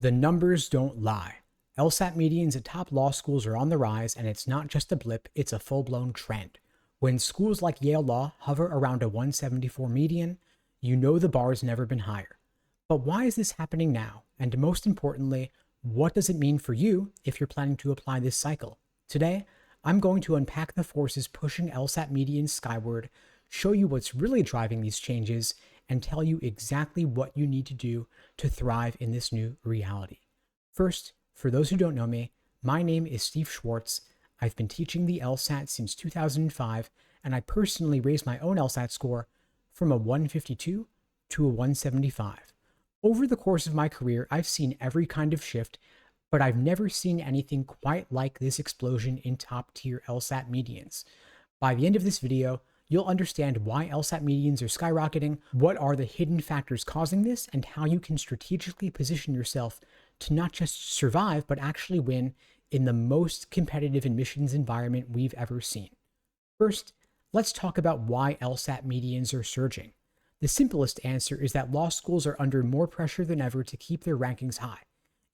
The numbers don't lie. LSAT medians at top law schools are on the rise, and it's not just a blip, it's a full-blown trend. When schools like Yale Law hover around a 174 median, you know the bar's never been higher. But why is this happening now? And most importantly, what does it mean for you if you're planning to apply this cycle? Today, I'm going to unpack the forces pushing LSAT medians skyward, show you what's really driving these changes, and tell you exactly what you need to do to thrive in this new reality. First, for those who don't know me, my name is Steve Schwartz. I've been teaching the LSAT since 2005, and I personally raised my own LSAT score from a 152 to a 175. Over the course of my career, I've seen every kind of shift, but I've never seen anything quite like this explosion in top-tier LSAT medians. By the end of this video, you'll understand why LSAT medians are skyrocketing, what are the hidden factors causing this, and how you can strategically position yourself to not just survive, but actually win in the most competitive admissions environment we've ever seen. First, let's talk about why LSAT medians are surging. The simplest answer is that law schools are under more pressure than ever to keep their rankings high.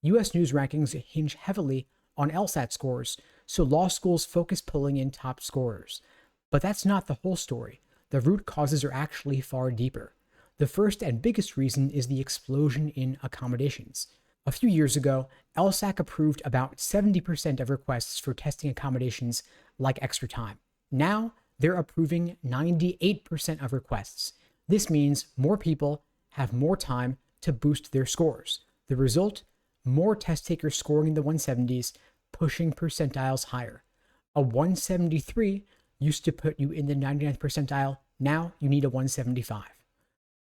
US News rankings hinge heavily on LSAT scores, so law schools focus pulling in top scorers. But that's not the whole story. The root causes are actually far deeper. The first and biggest reason is the explosion in accommodations. A few years ago, LSAC approved about 70% of requests for testing accommodations like extra time. Now, they're approving 98% of requests. This means more people have more time to boost their scores. The result? More test takers scoring in the 170s, pushing percentiles higher. A 173 used to put you in the 99th percentile. Now you need a 175.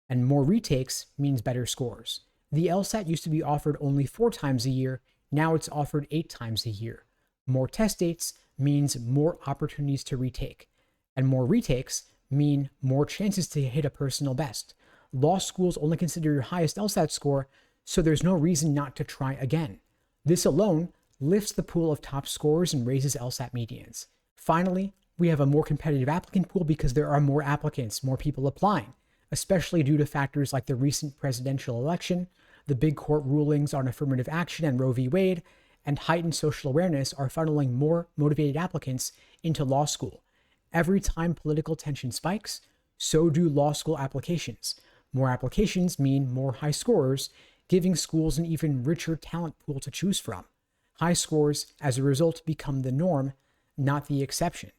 And more retakes means better scores. The LSAT used to be offered only 4 times a year. Now it's offered 8 times a year. More test dates means more opportunities to retake. And more retakes mean more chances to hit a personal best. Law schools only consider your highest LSAT score, so there's no reason not to try again. This alone lifts the pool of top scorers and raises LSAT medians. Finally, we have a more competitive applicant pool because there are more applicants, more people applying, especially due to factors like the recent presidential election, the big court rulings on affirmative action and Roe v. Wade, and heightened social awareness are funneling more motivated applicants into law school. Every time political tension spikes, so do law school applications. More applications mean more high scorers, giving schools an even richer talent pool to choose from. High scores, as a result, become the norm, not the exception.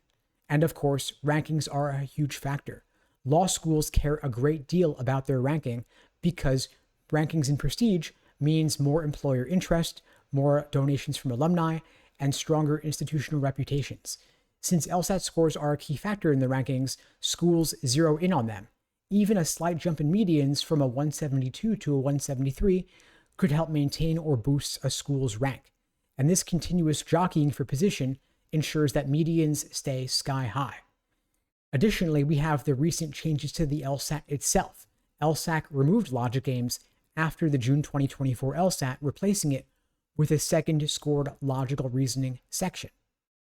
And of course, rankings are a huge factor. Law schools care a great deal about their ranking because rankings in prestige means more employer interest, more donations from alumni, and stronger institutional reputations. Since LSAT scores are a key factor in the rankings, schools zero in on them. Even a slight jump in medians from a 172 to a 173 could help maintain or boost a school's rank. And this continuous jockeying for position ensures that medians stay sky high. Additionally, we have the recent changes to the LSAT itself. LSAC removed logic games after the June 2024 LSAT, replacing it with a second scored logical reasoning section.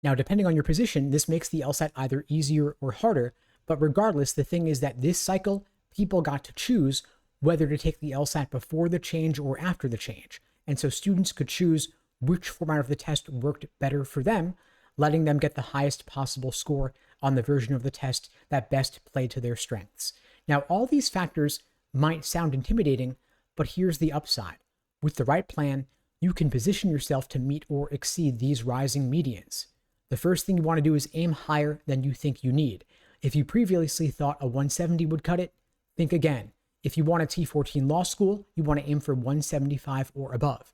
Now, depending on your position, this makes the LSAT either easier or harder, but regardless, the thing is that this cycle, people got to choose whether to take the LSAT before the change or after the change. And so students could choose which format of the test worked better for them, letting them get the highest possible score on the version of the test that best played to their strengths. Now, all these factors might sound intimidating, but here's the upside. With the right plan, you can position yourself to meet or exceed these rising medians. The first thing you want to do is aim higher than you think you need. If you previously thought a 170 would cut it, think again. If you want a T14 law school, you want to aim for 175 or above.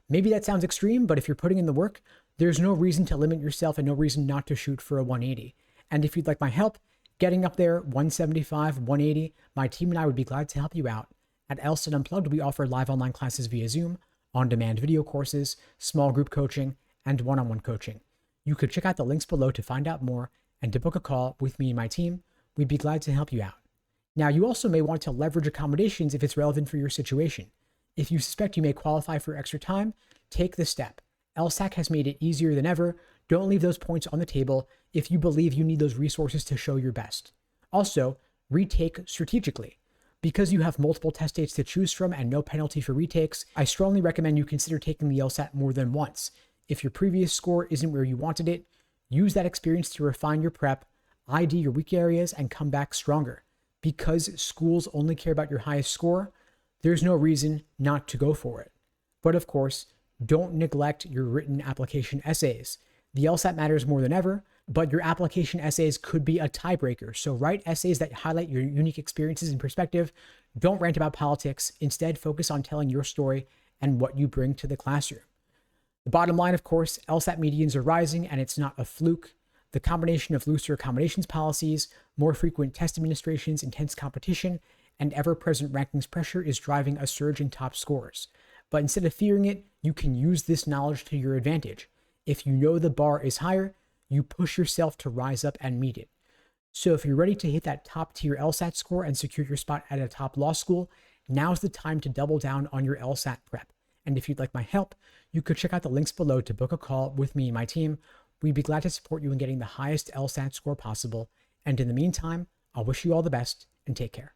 Maybe that sounds extreme, but if you're putting in the work, there's no reason to limit yourself and no reason not to shoot for a 180. And if you'd like my help getting up there, 175, 180, my team and I would be glad to help you out. At LSAT Unplugged, we offer live online classes via Zoom, on-demand video courses, small group coaching, and one-on-one coaching. You could check out the links below to find out more and to book a call with me and my team. We'd be glad to help you out. Now, you also may want to leverage accommodations if it's relevant for your situation. If you suspect you may qualify for extra time, take the step. LSAC has made it easier than ever. Don't leave those points on the table if you believe you need those resources to show your best. Also, retake strategically. Because you have multiple test dates to choose from and no penalty for retakes, I strongly recommend you consider taking the LSAT more than once. If your previous score isn't where you wanted it, use that experience to refine your prep, ID your weak areas, and come back stronger. Because schools only care about your highest score, there's no reason not to go for it. But of course, don't neglect your written application essays. The LSAT matters more than ever, but your application essays could be a tiebreaker. So write essays that highlight your unique experiences and perspective. Don't rant about politics. Instead, focus on telling your story and what you bring to the classroom. The bottom line, of course, LSAT medians are rising, and it's not a fluke. The combination of looser accommodations policies, more frequent test administrations, intense competition, and ever-present rankings pressure is driving a surge in top scores. But instead of fearing it, you can use this knowledge to your advantage. If you know the bar is higher, you push yourself to rise up and meet it. So if you're ready to hit that top-tier LSAT score and secure your spot at a top law school, now's the time to double down on your LSAT prep. And if you'd like my help, you could check out the links below to book a call with me and my team. We'd be glad to support you in getting the highest LSAT score possible. And in the meantime, I'll wish you all the best and take care.